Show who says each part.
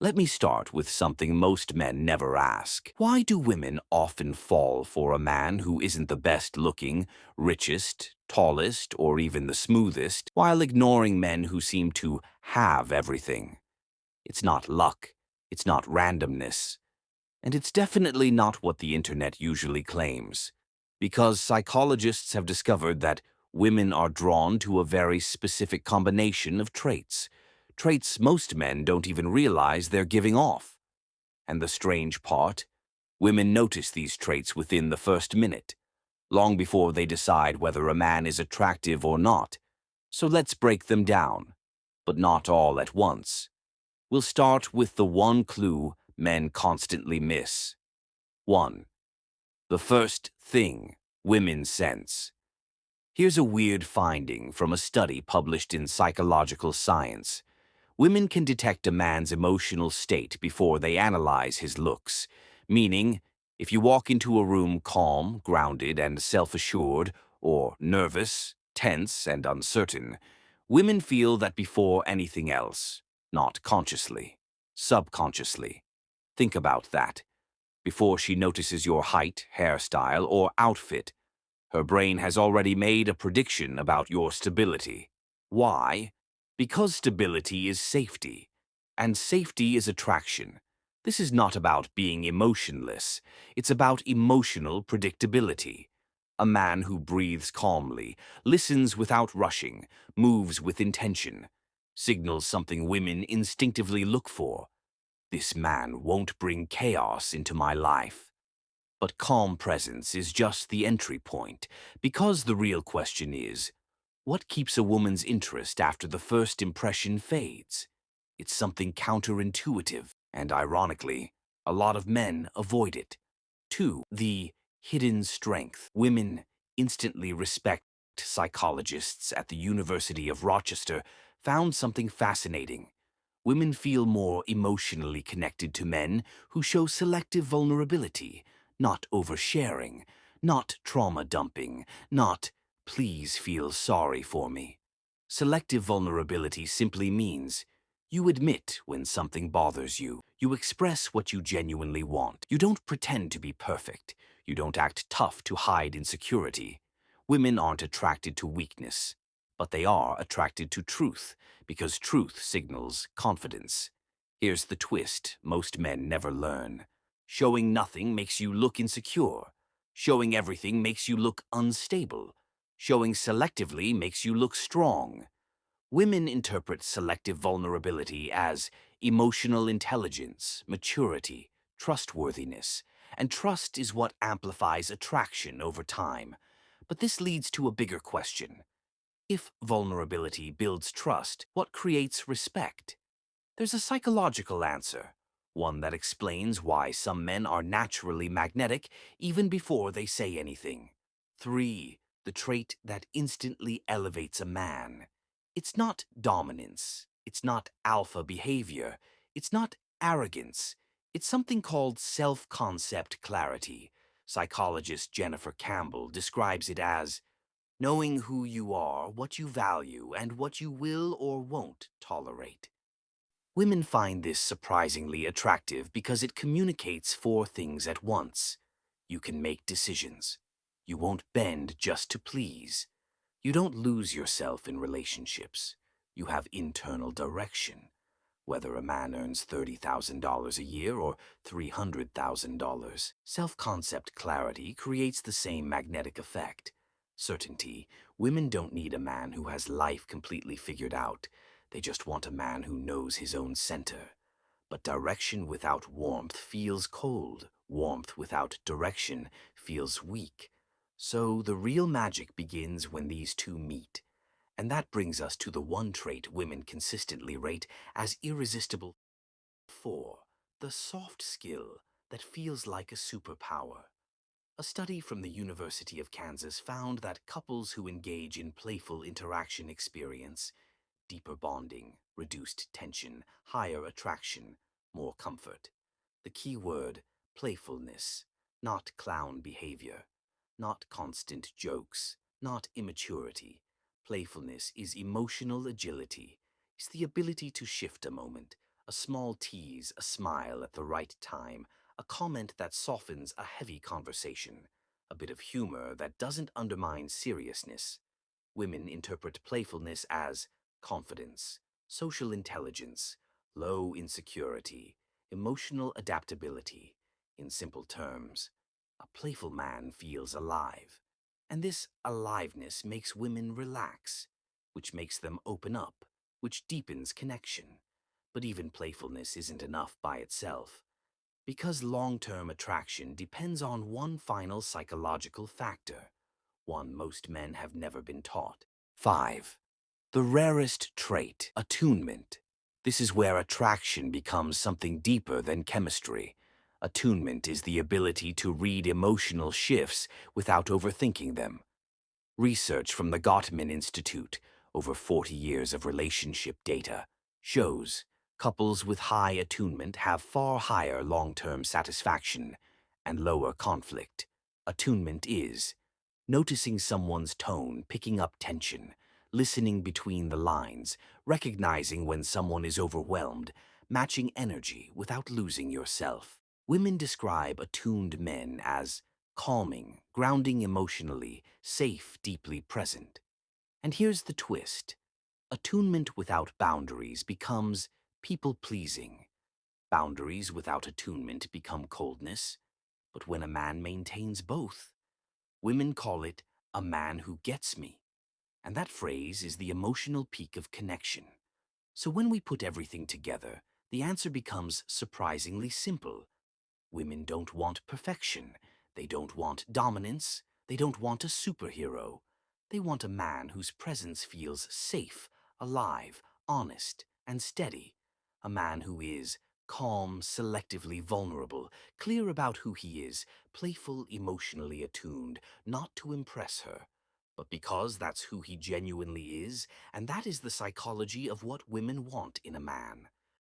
Speaker 1: Let me start with something most men never ask. Why do women often fall for a man who isn't the best looking, richest, tallest, or even the smoothest, while ignoring men who seem to have everything? It's not luck, it's not randomness, and it's definitely not what the internet usually claims. Because psychologists have discovered that women are drawn to a very specific combination of traits. Traits most men don't even realize they're giving off. And the strange part, women notice these traits within the first minute, long before they decide whether a man is attractive or not. So let's break them down, but not all at once. We'll start with the one clue men constantly miss. 1. The first thing women sense. Here's a weird finding from a study published in Psychological Science. Women can detect a man's emotional state before they analyze his looks, meaning, if you walk into a room calm, grounded, and self-assured, or nervous, tense, and uncertain, women feel that before anything else, not consciously, subconsciously. Think about that. Before she notices your height, hairstyle, or outfit, her brain has already made a prediction about your stability. Why? Because stability is safety, and safety is attraction. This is not about being emotionless, it's about emotional predictability. A man who breathes calmly, listens without rushing, moves with intention, signals something women instinctively look for. This man won't bring chaos into my life. But calm presence is just the entry point, because the real question is, what keeps a woman's interest after the first impression fades? It's something counterintuitive, and ironically, a lot of men avoid it. 2. The hidden strength. Women instantly respect. Psychologists at the University of Rochester found something fascinating. Women feel more emotionally connected to men who show selective vulnerability, not oversharing, not trauma dumping, not please feel sorry for me. Selective vulnerability simply means you admit when something bothers you. You express what you genuinely want. You don't pretend to be perfect. You don't act tough to hide insecurity. Women aren't attracted to weakness, but they are attracted to truth, because truth signals confidence. Here's the twist most men never learn. Showing nothing makes you look insecure. Showing everything makes you look unstable. Showing selectively makes you look strong. Women interpret selective vulnerability as emotional intelligence, maturity, trustworthiness, and trust is what amplifies attraction over time. But this leads to a bigger question. If vulnerability builds trust, what creates respect? There's a psychological answer, one that explains why some men are naturally magnetic even before they say anything. 3. The trait that instantly elevates a man. It's not dominance, it's not alpha behavior, it's not arrogance, it's something called self-concept clarity. Psychologist Jennifer Campbell describes it as knowing who you are, what you value, and what you will or won't tolerate. Women find this surprisingly attractive because it communicates four things at once. You can make decisions. You won't bend just to please. You don't lose yourself in relationships. You have internal direction. Whether a man earns $30,000 a year or $300,000, self-concept clarity creates the same magnetic effect. Certainty. Women don't need a man who has life completely figured out. They just want a man who knows his own center. But direction without warmth feels cold. Warmth without direction feels weak. So the real magic begins when these two meet. And that brings us to the one trait women consistently rate as irresistible. 4. The soft skill that feels like a superpower. A study from the University of Kansas found that couples who engage in playful interaction experience deeper bonding, reduced tension, higher attraction, more comfort. The key word, playfulness, not clown behavior, not constant jokes, not immaturity. Playfulness is emotional agility. It's the ability to shift a moment, A small tease, a smile at the right time, a comment that softens a heavy conversation, a bit of humor that doesn't undermine seriousness. Women interpret playfulness as confidence, social intelligence, low insecurity, emotional adaptability. In simple terms, a playful man feels alive. And this aliveness makes women relax, which makes them open up, which deepens connection. But even playfulness isn't enough by itself, because long-term attraction depends on one final psychological factor, one most men have never been taught. 5. The rarest trait, attunement. This is where attraction becomes something deeper than chemistry. Attunement is the ability to read emotional shifts without overthinking them. Research from the Gottman Institute, over 40 years of relationship data, shows couples with high attunement have far higher long-term satisfaction and lower conflict. Attunement is noticing someone's tone, picking up tension, listening between the lines, recognizing when someone is overwhelmed, matching energy without losing yourself. Women describe attuned men as calming, grounding emotionally, safe, deeply present. And here's the twist. Attunement without boundaries becomes people-pleasing. Boundaries without attunement become coldness. But when a man maintains both, women call it a man who gets me. And that phrase is the emotional peak of connection. So when we put everything together, the answer becomes surprisingly simple. Women don't want perfection. They don't want dominance. They don't want a superhero. They want a man whose presence feels safe, alive, honest, and steady. A man who is calm, selectively vulnerable, clear about who he is, playful, emotionally attuned, not to impress her, but because that's who he genuinely is, and that is the psychology of what women want in a man.